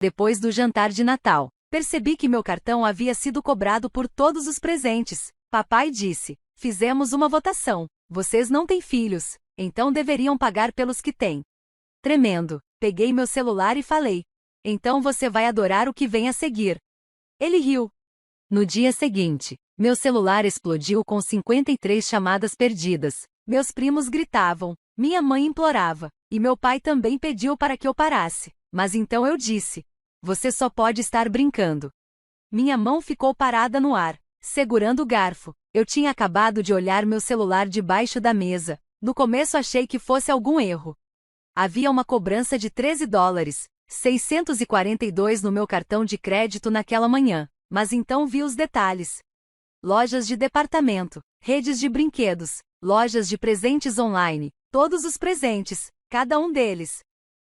Depois do jantar de Natal, percebi que meu cartão havia sido cobrado por todos os presentes. Papai disse: fizemos uma votação. Vocês não têm filhos, então deveriam pagar pelos que têm. Tremendo, peguei meu celular e falei: então você vai adorar o que vem a seguir. Ele riu. No dia seguinte, meu celular explodiu com 53 chamadas perdidas. Meus primos gritavam, minha mãe implorava, e meu pai também pediu para que eu parasse. Mas então eu disse: você só pode estar brincando. Minha mão ficou parada no ar, segurando o garfo. Eu tinha acabado de olhar meu celular debaixo da mesa. No começo achei que fosse algum erro. Havia uma cobrança de $13,642 no meu cartão de crédito naquela manhã, mas então vi os detalhes. Lojas de departamento, redes de brinquedos, lojas de presentes online, todos os presentes, cada um deles.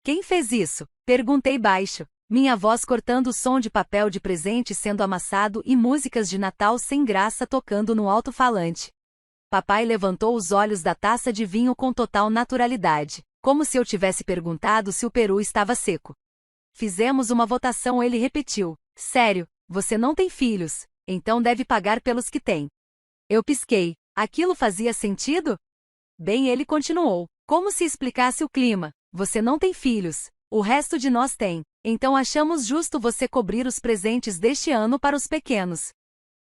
Quem fez isso? Perguntei baixo, minha voz cortando o som de papel de presente sendo amassado e músicas de Natal sem graça tocando no alto-falante. Papai levantou os olhos da taça de vinho com total naturalidade, como se eu tivesse perguntado se o peru estava seco. Fizemos uma votação, ele repetiu: sério, você não tem filhos, então deve pagar pelos que tem. Eu pisquei. Aquilo fazia sentido? Bem, ele continuou, como se explicasse o clima: você não tem filhos, o resto de nós tem, então achamos justo você cobrir os presentes deste ano para os pequenos.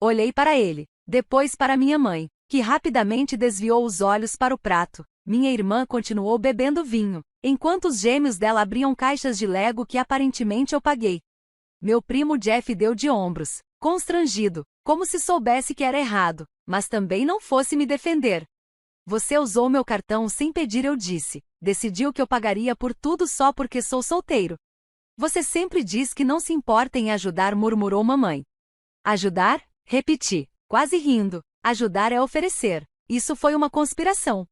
Olhei para ele, depois para minha mãe, que rapidamente desviou os olhos para o prato. Minha irmã continuou bebendo vinho, enquanto os gêmeos dela abriam caixas de Lego que aparentemente eu paguei. Meu primo Jeff deu de ombros, constrangido, como se soubesse que era errado, mas também não fosse me defender. Você usou meu cartão sem pedir, eu disse. Decidiu que eu pagaria por tudo só porque sou solteiro. Você sempre diz que não se importa em ajudar, murmurou mamãe. Ajudar? Repeti, quase rindo. Ajudar é oferecer. Isso foi uma conspiração.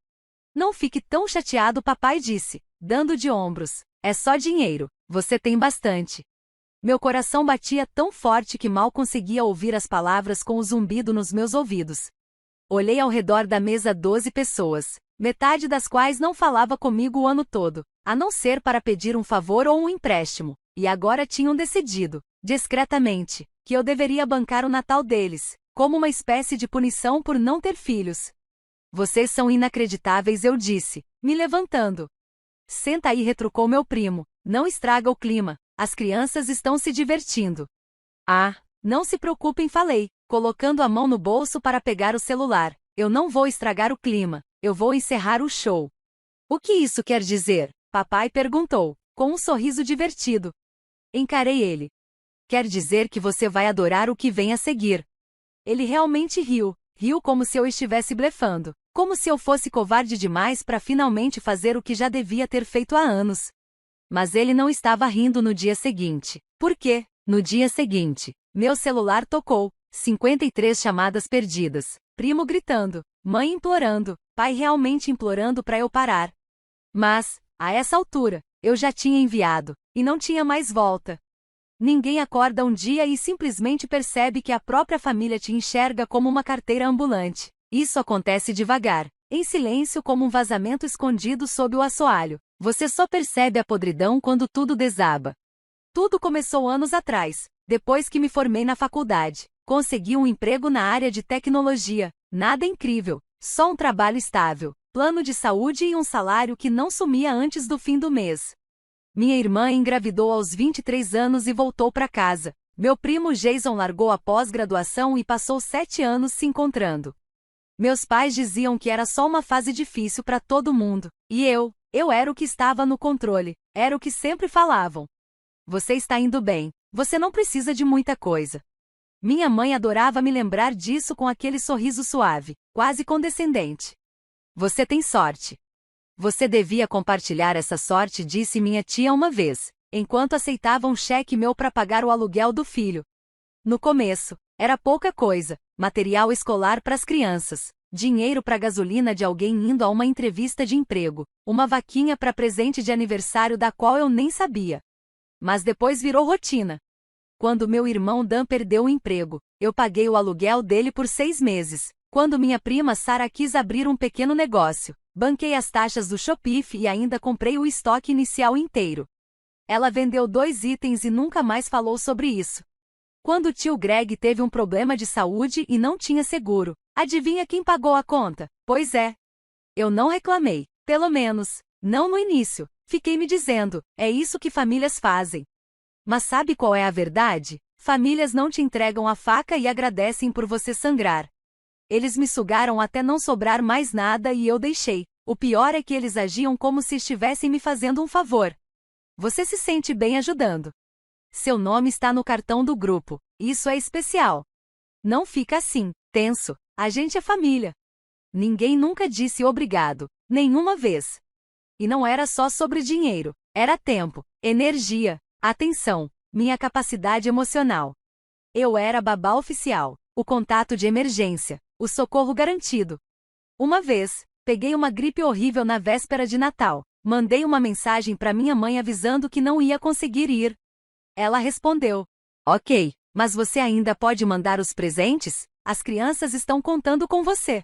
Não fique tão chateado, papai disse, dando de ombros. É só dinheiro, você tem bastante. Meu coração batia tão forte que mal conseguia ouvir as palavras com o zumbido nos meus ouvidos. Olhei ao redor da mesa 12 pessoas, metade das quais não falava comigo o ano todo, a não ser para pedir um favor ou um empréstimo, e agora tinham decidido, discretamente, que eu deveria bancar o Natal deles, como uma espécie de punição por não ter filhos. Vocês são inacreditáveis, eu disse, me levantando. Senta aí, retrucou meu primo, não estraga o clima, as crianças estão se divertindo. Ah, não se preocupem, falei, colocando a mão no bolso para pegar o celular. Eu não vou estragar o clima, eu vou encerrar o show. O que isso quer dizer? Papai perguntou, com um sorriso divertido. Encarei ele. Quer dizer que você vai adorar o que vem a seguir. Ele realmente riu, riu como se eu estivesse blefando, como se eu fosse covarde demais para finalmente fazer o que já devia ter feito há anos. Mas ele não estava rindo no dia seguinte. Por quê? No dia seguinte, meu celular tocou, 53 chamadas perdidas, primo gritando, mãe implorando, pai realmente implorando para eu parar. Mas, a essa altura, eu já tinha enviado, e não tinha mais volta. Ninguém acorda um dia e simplesmente percebe que a própria família te enxerga como uma carteira ambulante. Isso acontece devagar, em silêncio, como um vazamento escondido sob o assoalho. Você só percebe a podridão quando tudo desaba. Tudo começou anos atrás, depois que me formei na faculdade. Consegui um emprego na área de tecnologia. Nada incrível, só um trabalho estável, plano de saúde e um salário que não sumia antes do fim do mês. Minha irmã engravidou aos 23 anos e voltou para casa. Meu primo Jason largou a pós-graduação e passou 7 anos se encontrando. Meus pais diziam que era só uma fase difícil para todo mundo. E eu era o que estava no controle, era o que sempre falavam. Você está indo bem, você não precisa de muita coisa. Minha mãe adorava me lembrar disso com aquele sorriso suave, quase condescendente. Você tem sorte. Você devia compartilhar essa sorte, disse minha tia uma vez, enquanto aceitava um cheque meu para pagar o aluguel do filho. No começo, era pouca coisa, material escolar para as crianças, dinheiro para gasolina de alguém indo a uma entrevista de emprego, uma vaquinha para presente de aniversário da qual eu nem sabia. Mas depois virou rotina. Quando meu irmão Dan perdeu o emprego, eu paguei o aluguel dele por 6 meses. Quando minha prima Sara quis abrir um pequeno negócio, banquei as taxas do Shopify e ainda comprei o estoque inicial inteiro. Ela vendeu 2 itens e nunca mais falou sobre isso. Quando o tio Greg teve um problema de saúde e não tinha seguro, adivinha quem pagou a conta? Pois é. Eu não reclamei, pelo menos, não no início. Fiquei me dizendo, é isso que famílias fazem. Mas sabe qual é a verdade? Famílias não te entregam a faca e agradecem por você sangrar. Eles me sugaram até não sobrar mais nada e eu deixei. O pior é que eles agiam como se estivessem me fazendo um favor. Você se sente bem ajudando. Seu nome está no cartão do grupo. Isso é especial. Não fica assim, tenso. A gente é família. Ninguém nunca disse obrigado, nenhuma vez. E não era só sobre dinheiro, era tempo, energia, atenção, minha capacidade emocional. Eu era babá oficial, o contato de emergência, o socorro garantido. Uma vez, peguei uma gripe horrível na véspera de Natal. Mandei uma mensagem para minha mãe avisando que não ia conseguir ir. Ela respondeu: Ok, mas você ainda pode mandar os presentes? As crianças estão contando com você.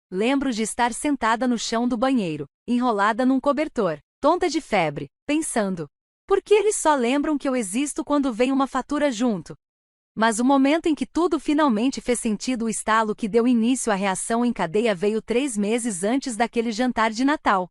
Lembro de estar sentada no chão do banheiro, enrolada num cobertor, tonta de febre, pensando: por que eles só lembram que eu existo quando vem uma fatura junto? Mas o momento em que tudo finalmente fez sentido, o estalo que deu início à reação em cadeia veio 3 meses antes daquele jantar de Natal.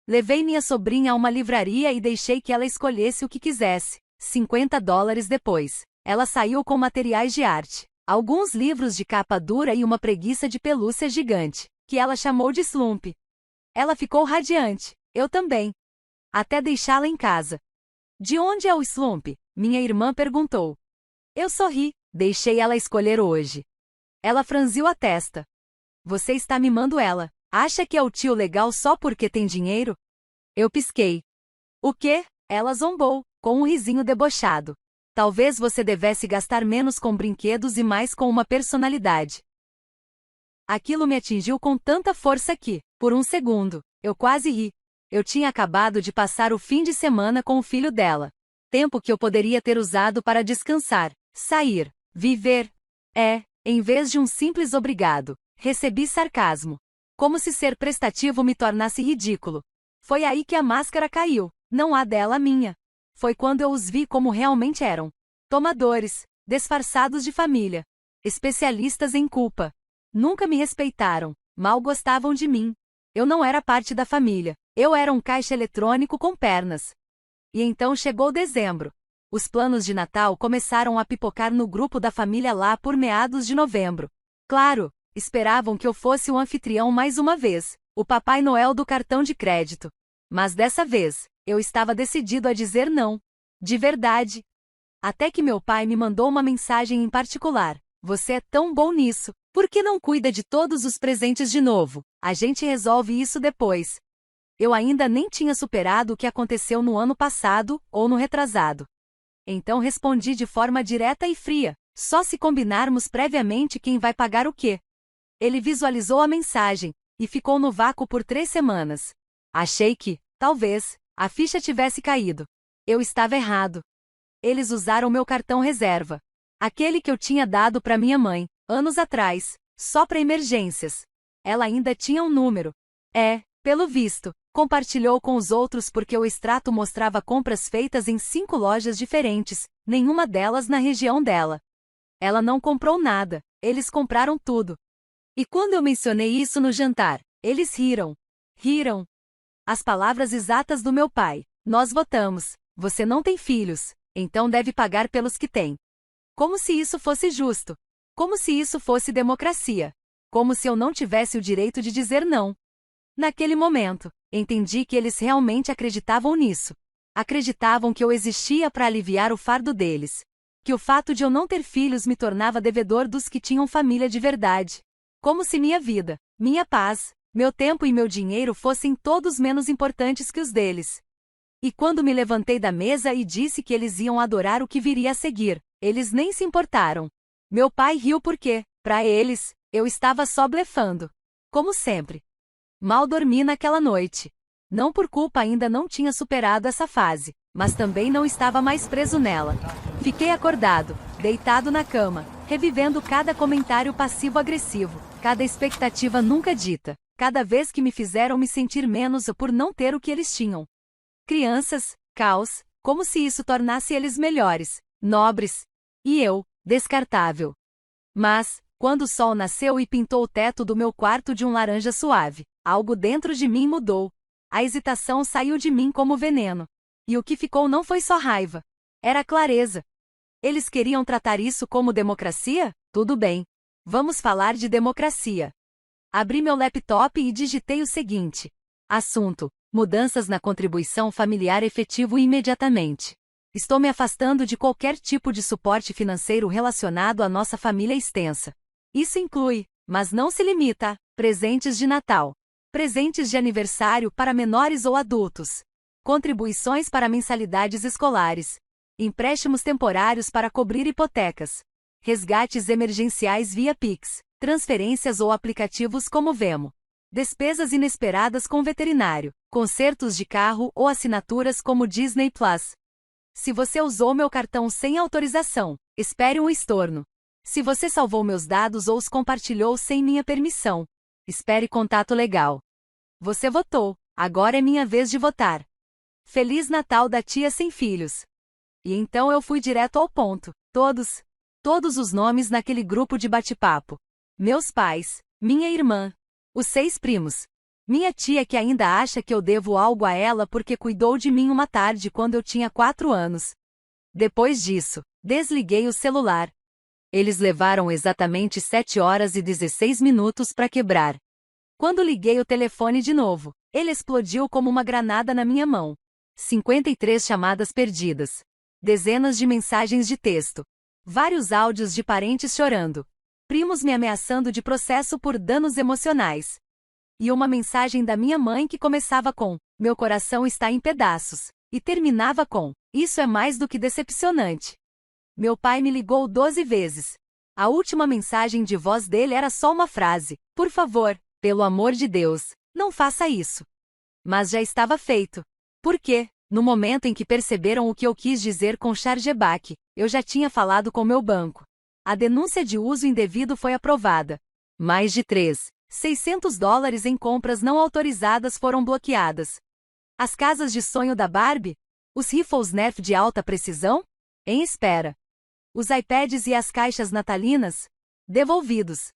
Levei minha sobrinha a uma livraria e deixei que ela escolhesse o que quisesse. $50 depois, ela saiu com materiais de arte, alguns livros de capa dura e uma preguiça de pelúcia gigante, que ela chamou de Slump. Ela ficou radiante, eu também. Até deixá-la em casa. De onde é o Slump? Minha irmã perguntou. Eu sorri, deixei ela escolher hoje. Ela franziu a testa. Você está mimando ela. Acha que é o tio legal só porque tem dinheiro? Eu pisquei. O quê? Ela zombou, com um risinho debochado. Talvez você devesse gastar menos com brinquedos e mais com uma personalidade. Aquilo me atingiu com tanta força que, por um segundo, eu quase ri. Eu tinha acabado de passar o fim de semana com o filho dela. Tempo que eu poderia ter usado para descansar, sair, viver. Em vez de um simples obrigado, recebi sarcasmo. Como se ser prestativo me tornasse ridículo. Foi aí que a máscara caiu, não a dela, a minha. Foi quando eu os vi como realmente eram. Tomadores, disfarçados de família. Especialistas em culpa. Nunca me respeitaram, mal gostavam de mim. Eu não era parte da família, eu era um caixa eletrônico com pernas. E então chegou dezembro. Os planos de Natal começaram a pipocar no grupo da família lá por meados de novembro. Claro, esperavam que eu fosse o anfitrião mais uma vez, o Papai Noel do cartão de crédito. Mas dessa vez, eu estava decidido a dizer não. De verdade. Até que meu pai me mandou uma mensagem em particular. Você é tão bom nisso, por que não cuida de todos os presentes de novo? A gente resolve isso depois. Eu ainda nem tinha superado o que aconteceu no ano passado, ou no retrasado. Então respondi de forma direta e fria, só se combinarmos previamente quem vai pagar o quê. Ele visualizou a mensagem, e ficou no vácuo por 3 semanas. Achei que, talvez, a ficha tivesse caído. Eu estava errado. Eles usaram meu cartão reserva. Aquele que eu tinha dado para minha mãe, anos atrás, só para emergências. Ela ainda tinha um número. Pelo visto, compartilhou com os outros porque o extrato mostrava compras feitas em 5 lojas diferentes, nenhuma delas na região dela. Ela não comprou nada, eles compraram tudo. E quando eu mencionei isso no jantar, eles riram. Riram. As palavras exatas do meu pai. Nós votamos. Você não tem filhos, então deve pagar pelos que tem. Como se isso fosse justo. Como se isso fosse democracia. Como se eu não tivesse o direito de dizer não. Naquele momento, entendi que eles realmente acreditavam nisso. Acreditavam que eu existia para aliviar o fardo deles. Que o fato de eu não ter filhos me tornava devedor dos que tinham família de verdade. Como se minha vida, minha paz, meu tempo e meu dinheiro fossem todos menos importantes que os deles. E quando me levantei da mesa e disse que eles iam adorar o que viria a seguir, eles nem se importaram. Meu pai riu porque, para eles, eu estava só blefando. Como sempre. Mal dormi naquela noite. Não por culpa, ainda não tinha superado essa fase, mas também não estava mais preso nela. Fiquei acordado, deitado na cama, revivendo cada comentário passivo-agressivo, cada expectativa nunca dita, cada vez que me fizeram me sentir menos por não ter o que eles tinham. Crianças, caos, como se isso tornasse eles melhores, nobres. E eu, descartável. Mas, quando o sol nasceu e pintou o teto do meu quarto de um laranja suave, algo dentro de mim mudou. A hesitação saiu de mim como veneno. E o que ficou não foi só raiva. Era clareza. Eles queriam tratar isso como democracia? Tudo bem. Vamos falar de democracia. Abri meu laptop e digitei o seguinte. Assunto: mudanças na contribuição familiar efetivo imediatamente. Estou me afastando de qualquer tipo de suporte financeiro relacionado à nossa família extensa. Isso inclui, mas não se limita a, presentes de Natal, presentes de aniversário para menores ou adultos, contribuições para mensalidades escolares, empréstimos temporários para cobrir hipotecas, resgates emergenciais via Pix, transferências ou aplicativos como Venmo, despesas inesperadas com veterinário, consertos de carro ou assinaturas como Disney Plus. Se você usou meu cartão sem autorização, espere um estorno. Se você salvou meus dados ou os compartilhou sem minha permissão, espere contato legal. Você votou, agora é minha vez de votar. Feliz Natal da tia sem filhos. E então eu fui direto ao ponto. Todos os nomes naquele grupo de bate-papo. Meus pais, minha irmã, os 6 primos. Minha tia que ainda acha que eu devo algo a ela porque cuidou de mim uma tarde quando eu tinha 4 anos. Depois disso, desliguei o celular. Eles levaram exatamente 7 horas e 16 minutos para quebrar. Quando liguei o telefone de novo, ele explodiu como uma granada na minha mão. 53 chamadas perdidas. Dezenas de mensagens de texto. Vários áudios de parentes chorando. Primos me ameaçando de processo por danos emocionais. E uma mensagem da minha mãe que começava com: meu coração está em pedaços, e terminava com: isso é mais do que decepcionante. Meu pai me ligou 12 vezes. A última mensagem de voz dele era só uma frase: por favor, pelo amor de Deus, não faça isso. Mas já estava feito. Por quê? No momento em que perceberam o que eu quis dizer com chargeback, eu já tinha falado com meu banco. A denúncia de uso indevido foi aprovada. Mais de $600 em compras não autorizadas foram bloqueadas. As casas de sonho da Barbie? Os rifles Nerf de alta precisão? Em espera. Os iPads e as caixas natalinas? Devolvidos.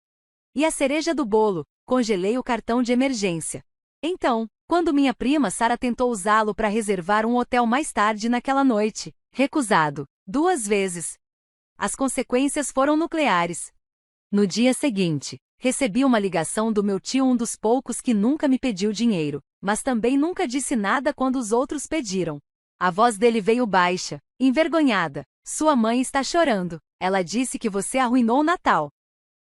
E a cereja do bolo? Congelei o cartão de emergência. Então, quando minha prima Sara tentou usá-lo para reservar um hotel mais tarde naquela noite, recusado 2 vezes. As consequências foram nucleares. No dia seguinte, recebi uma ligação do meu tio, um dos poucos que nunca me pediu dinheiro, mas também nunca disse nada quando os outros pediram. A voz dele veio baixa, envergonhada. Sua mãe está chorando. Ela disse que você arruinou o Natal.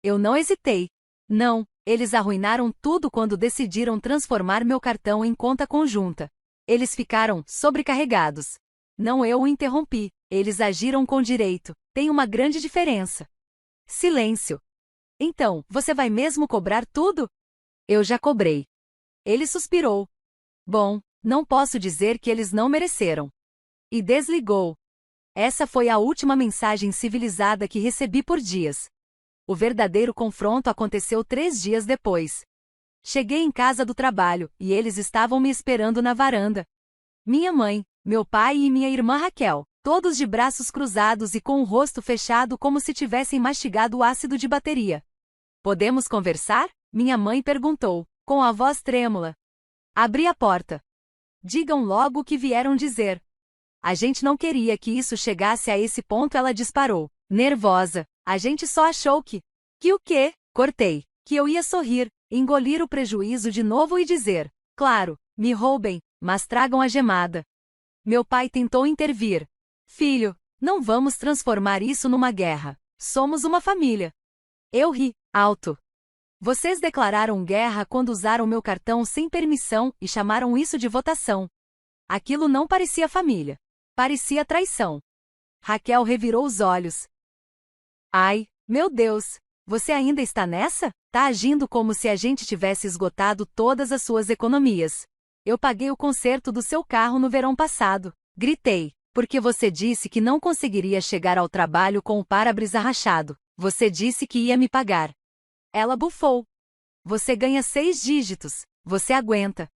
Eu não hesitei. Não, eles arruinaram tudo quando decidiram transformar meu cartão em conta conjunta. Eles ficaram sobrecarregados. Não, eu o interrompi. Eles agiram com direito. Tem uma grande diferença. Silêncio. Então, você vai mesmo cobrar tudo? Eu já cobrei. Ele suspirou. Bom, não posso dizer que eles não mereceram. E desligou. Essa foi a última mensagem civilizada que recebi por dias. O verdadeiro confronto aconteceu 3 dias depois. Cheguei em casa do trabalho, e eles estavam me esperando na varanda. Minha mãe, meu pai e minha irmã Raquel, todos de braços cruzados e com o rosto fechado como se tivessem mastigado ácido de bateria. Podemos conversar? Minha mãe perguntou, com a voz trêmula. Abri a porta. Digam logo o que vieram dizer. A gente não queria que isso chegasse a esse ponto, ela disparou, nervosa. A gente só achou que o quê? Cortei. Que eu ia sorrir, engolir o prejuízo de novo e dizer, claro, me roubem, mas tragam a gemada. Meu pai tentou intervir. Filho, não vamos transformar isso numa guerra. Somos uma família. Eu ri, alto. Vocês declararam guerra quando usaram meu cartão sem permissão e chamaram isso de votação. Aquilo não parecia família. Parecia traição. Raquel revirou os olhos. Ai, meu Deus, você ainda está nessa? Tá agindo como se a gente tivesse esgotado todas as suas economias. Eu paguei o conserto do seu carro no verão passado. Gritei, porque você disse que não conseguiria chegar ao trabalho com o para-brisa rachado. Você disse que ia me pagar. Ela bufou. Você ganha 6 dígitos. Você aguenta.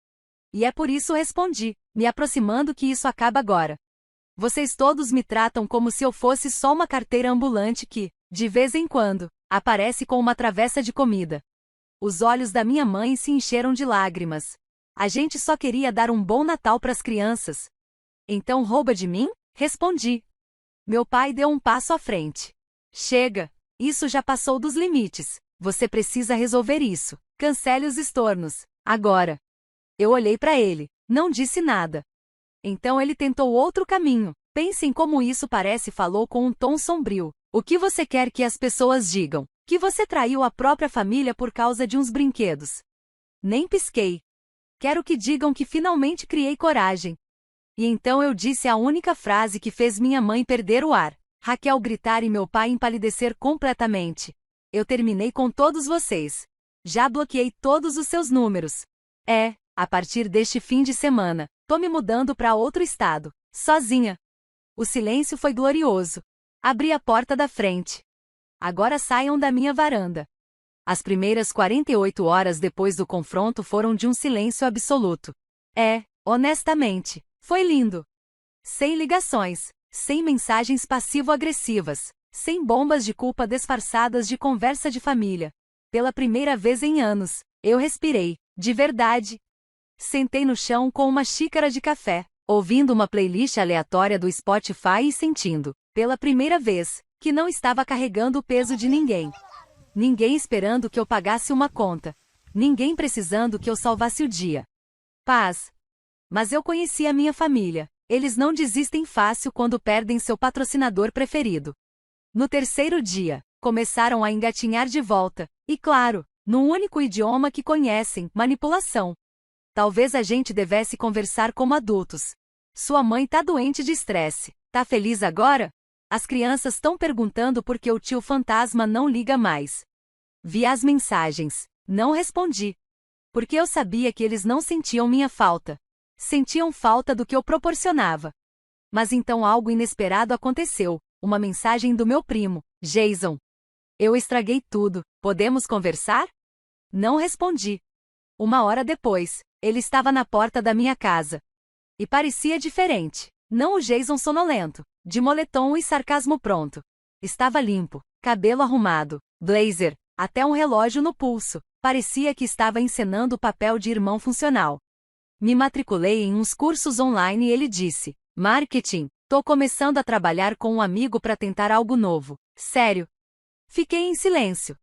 E é por isso respondi, me aproximando, que isso acaba agora. Vocês todos me tratam como se eu fosse só uma carteira ambulante que, de vez em quando, aparece com uma travessa de comida. Os olhos da minha mãe se encheram de lágrimas. A gente só queria dar um bom Natal para as crianças. Então rouba de mim? Respondi. Meu pai deu um passo à frente. Chega! Isso já passou dos limites. Você precisa resolver isso. Cancele os estornos. Agora. Eu olhei para ele. Não disse nada. Então ele tentou outro caminho. Pense em como isso parece, falou com um tom sombrio. O que você quer que as pessoas digam? Que você traiu a própria família por causa de uns brinquedos. Nem pisquei. Quero que digam que finalmente criei coragem. E então eu disse a única frase que fez minha mãe perder o ar. Raquel gritar e meu pai empalidecer completamente. Eu terminei com todos vocês. Já bloqueei todos os seus números. A partir deste fim de semana, tô me mudando para outro estado, sozinha. O silêncio foi glorioso. Abri a porta da frente. Agora saiam da minha varanda. As primeiras 48 horas depois do confronto foram de um silêncio absoluto. Honestamente, foi lindo. Sem ligações, sem mensagens passivo-agressivas, sem bombas de culpa disfarçadas de conversa de família. Pela primeira vez em anos, eu respirei, de verdade. Sentei no chão com uma xícara de café, ouvindo uma playlist aleatória do Spotify e sentindo, pela primeira vez, que não estava carregando o peso de ninguém. Ninguém esperando que eu pagasse uma conta. Ninguém precisando que eu salvasse o dia. Paz. Mas eu conheci a minha família. Eles não desistem fácil quando perdem seu patrocinador preferido. No terceiro dia, começaram a engatinhar de volta. E claro, no único idioma que conhecem, manipulação. Talvez a gente devesse conversar como adultos. Sua mãe tá doente de estresse. Tá feliz agora? As crianças estão perguntando por que o tio fantasma não liga mais. Vi as mensagens. Não respondi. Porque eu sabia que eles não sentiam minha falta. Sentiam falta do que eu proporcionava. Mas então algo inesperado aconteceu. Uma mensagem do meu primo, Jason. Eu estraguei tudo. Podemos conversar? Não respondi. 1 hora depois, ele estava na porta da minha casa. E parecia diferente. Não o Jason sonolento, de moletom e sarcasmo pronto. Estava limpo, cabelo arrumado, blazer, até um relógio no pulso. Parecia que estava encenando o papel de irmão funcional. Me matriculei em uns cursos online e ele disse: Marketing, tô começando a trabalhar com um amigo para tentar algo novo. Sério? Fiquei em silêncio.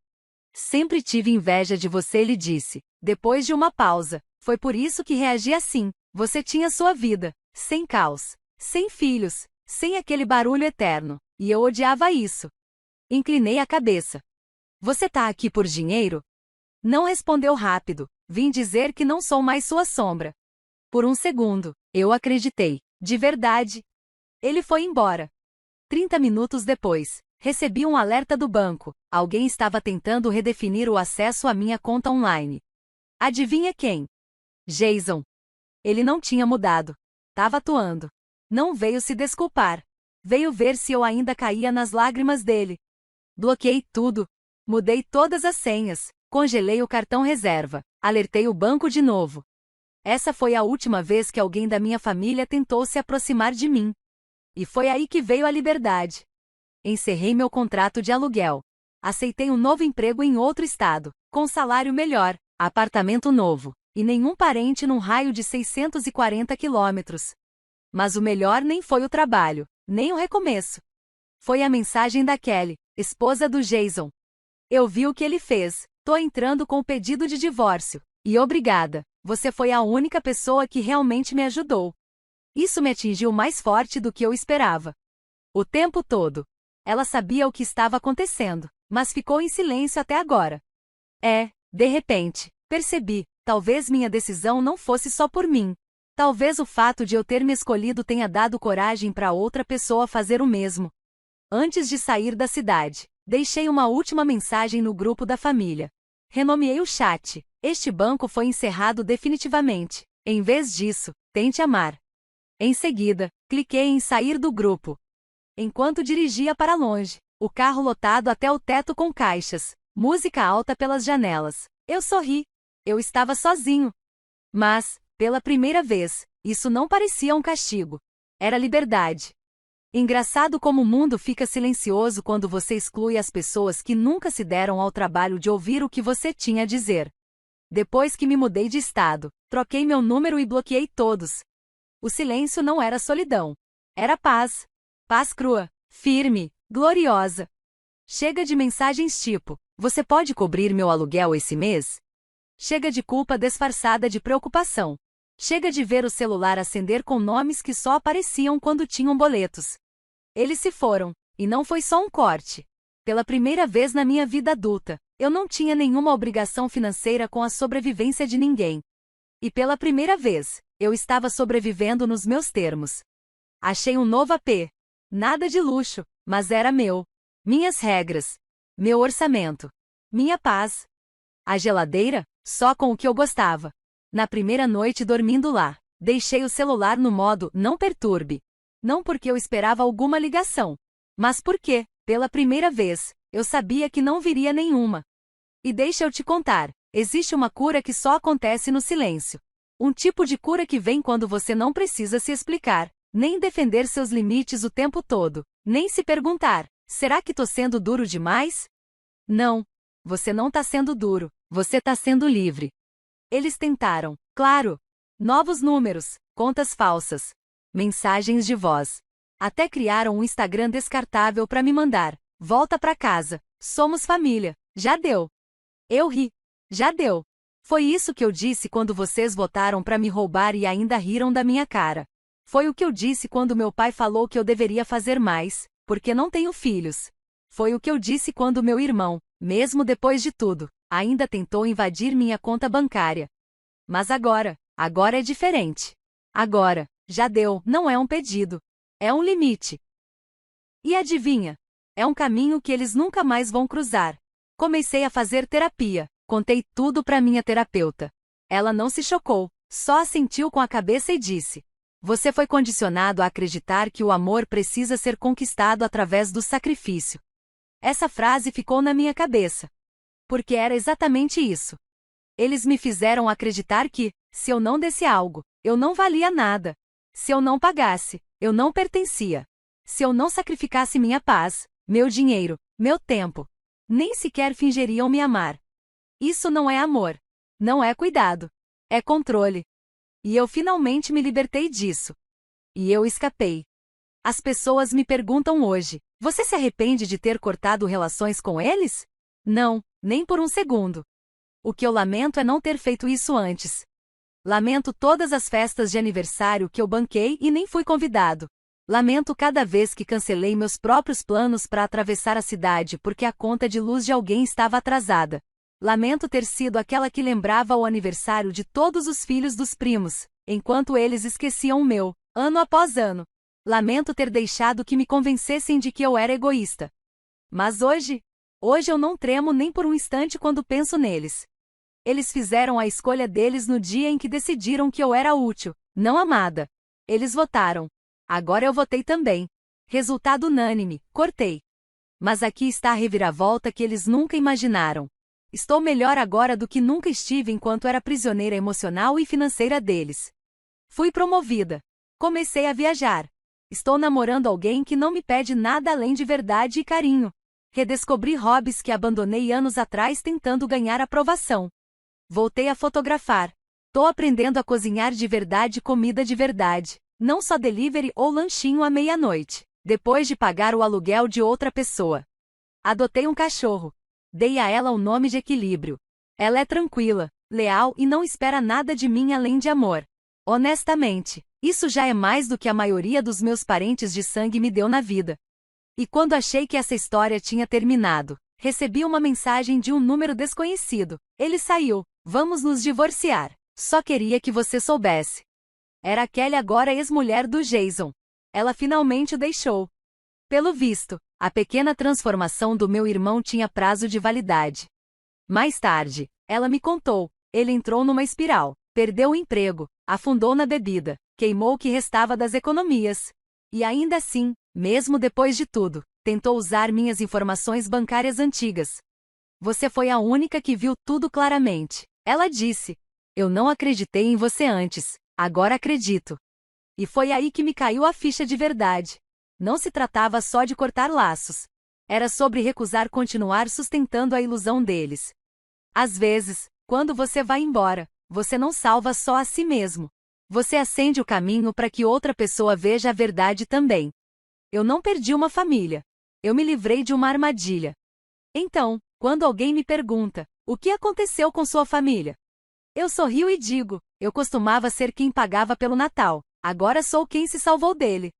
Sempre tive inveja de você, ele disse, depois de uma pausa. Foi por isso que reagi assim. Você tinha sua vida, sem caos, sem filhos, sem aquele barulho eterno, e eu odiava isso. Inclinei a cabeça. Você tá aqui por dinheiro? Não respondeu rápido. Vim dizer que não sou mais sua sombra. Por um segundo, eu acreditei. De verdade. Ele foi embora. 30 minutos depois, recebi um alerta do banco. Alguém estava tentando redefinir o acesso à minha conta online. Adivinha quem? Jason. Ele não tinha mudado. Tava atuando. Não veio se desculpar. Veio ver se eu ainda caía nas lágrimas dele. Bloqueei tudo. Mudei todas as senhas. Congelei o cartão reserva. Alertei o banco de novo. Essa foi a última vez que alguém da minha família tentou se aproximar de mim. E foi aí que veio a liberdade. Encerrei meu contrato de aluguel. Aceitei um novo emprego em outro estado, com salário melhor, apartamento novo, e nenhum parente num raio de 640 quilômetros. Mas o melhor nem foi o trabalho, nem o recomeço. Foi a mensagem da Kelly, esposa do Jason. Eu vi o que ele fez. Tô entrando com o pedido de divórcio. E obrigada, você foi a única pessoa que realmente me ajudou. Isso me atingiu mais forte do que eu esperava. O tempo todo. Ela sabia o que estava acontecendo, mas ficou em silêncio até agora. De repente, percebi, talvez minha decisão não fosse só por mim. Talvez o fato de eu ter me escolhido tenha dado coragem para outra pessoa fazer o mesmo. Antes de sair da cidade, deixei uma última mensagem no grupo da família. Renomeei o chat. Este banco foi encerrado definitivamente. Em vez disso, tente amar. Em seguida, cliquei em sair do grupo. Enquanto dirigia para longe, o carro lotado até o teto com caixas, música alta pelas janelas, eu sorri. Eu estava sozinho. Mas, pela primeira vez, isso não parecia um castigo. Era liberdade. Engraçado como o mundo fica silencioso quando você exclui as pessoas que nunca se deram ao trabalho de ouvir o que você tinha a dizer. Depois que me mudei de estado, troquei meu número e bloqueei todos. O silêncio não era solidão. Era paz. Paz crua, firme, gloriosa. Chega de mensagens tipo: você pode cobrir meu aluguel esse mês? Chega de culpa disfarçada de preocupação. Chega de ver o celular acender com nomes que só apareciam quando tinham boletos. Eles se foram, e não foi só um corte. Pela primeira vez na minha vida adulta, eu não tinha nenhuma obrigação financeira com a sobrevivência de ninguém. E pela primeira vez, eu estava sobrevivendo nos meus termos. Achei um novo AP. Nada de luxo, mas era meu. Minhas regras. Meu orçamento. Minha paz. A geladeira, só com o que eu gostava. Na primeira noite dormindo lá, deixei o celular no modo não perturbe. Não porque eu esperava alguma ligação, mas porque, pela primeira vez, eu sabia que não viria nenhuma. E deixa eu te contar, existe uma cura que só acontece no silêncio. Um tipo de cura que vem quando você não precisa se explicar, nem defender seus limites o tempo todo, nem se perguntar: será que tô sendo duro demais? Não. Você não tá sendo duro, você tá sendo livre. Eles tentaram, claro. Novos números, contas falsas, mensagens de voz. Até criaram um Instagram descartável para me mandar: volta pra casa, somos família, já deu. Eu ri. Já deu. Foi isso que eu disse quando vocês votaram para me roubar e ainda riram da minha cara. Foi o que eu disse quando meu pai falou que eu deveria fazer mais, porque não tenho filhos. Foi o que eu disse quando meu irmão, mesmo depois de tudo, ainda tentou invadir minha conta bancária. Mas agora é diferente. Agora, já deu, não é um pedido. É um limite. E adivinha? É um caminho que eles nunca mais vão cruzar. Comecei a fazer terapia, contei tudo para minha terapeuta. Ela não se chocou, só assentiu com a cabeça e disse: você foi condicionado a acreditar que o amor precisa ser conquistado através do sacrifício. Essa frase ficou na minha cabeça. Porque era exatamente isso. Eles me fizeram acreditar que, se eu não desse algo, eu não valia nada. Se eu não pagasse, eu não pertencia. Se eu não sacrificasse minha paz, meu dinheiro, meu tempo, nem sequer fingiriam me amar. Isso não é amor. Não é cuidado. É controle. E eu finalmente me libertei disso. E eu escapei. As pessoas me perguntam hoje: você se arrepende de ter cortado relações com eles? Não, nem por um segundo. O que eu lamento é não ter feito isso antes. Lamento todas as festas de aniversário que eu banquei e nem fui convidado. Lamento cada vez que cancelei meus próprios planos para atravessar a cidade porque a conta de luz de alguém estava atrasada. Lamento ter sido aquela que lembrava o aniversário de todos os filhos dos primos, enquanto eles esqueciam o meu, ano após ano. Lamento ter deixado que me convencessem de que eu era egoísta. Mas hoje eu não tremo nem por um instante quando penso neles. Eles fizeram a escolha deles no dia em que decidiram que eu era útil, não amada. Eles votaram. Agora eu votei também. Resultado unânime, cortei. Mas aqui está a reviravolta que eles nunca imaginaram. Estou melhor agora do que nunca estive enquanto era prisioneira emocional e financeira deles. Fui promovida. Comecei a viajar. Estou namorando alguém que não me pede nada além de verdade e carinho. Redescobri hobbies que abandonei anos atrás tentando ganhar aprovação. Voltei a fotografar. Tô aprendendo a cozinhar de verdade comida de verdade, não só delivery ou lanchinho à meia-noite, depois de pagar o aluguel de outra pessoa. Adotei um cachorro. Dei a ela o nome de Equilíbrio. Ela é tranquila, leal e não espera nada de mim além de amor. Honestamente, isso já é mais do que a maioria dos meus parentes de sangue me deu na vida. E quando achei que essa história tinha terminado, recebi uma mensagem de um número desconhecido. Ele saiu. Vamos nos divorciar. Só queria que você soubesse. Era a Kelly, agora ex-mulher do Jason. Ela finalmente o deixou. Pelo visto, a pequena transformação do meu irmão tinha prazo de validade. Mais tarde, ela me contou, ele entrou numa espiral, perdeu o emprego, afundou na bebida, queimou o que restava das economias. E ainda assim, mesmo depois de tudo, tentou usar minhas informações bancárias antigas. Você foi a única que viu tudo claramente. Ela disse: eu não acreditei em você antes, agora acredito. E foi aí que me caiu a ficha de verdade. Não se tratava só de cortar laços. Era sobre recusar continuar sustentando a ilusão deles. Às vezes, quando você vai embora, você não salva só a si mesmo. Você acende o caminho para que outra pessoa veja a verdade também. Eu não perdi uma família. Eu me livrei de uma armadilha. Então, quando alguém me pergunta, o que aconteceu com sua família? Eu sorrio e digo, eu costumava ser quem pagava pelo Natal, agora sou quem se salvou dele.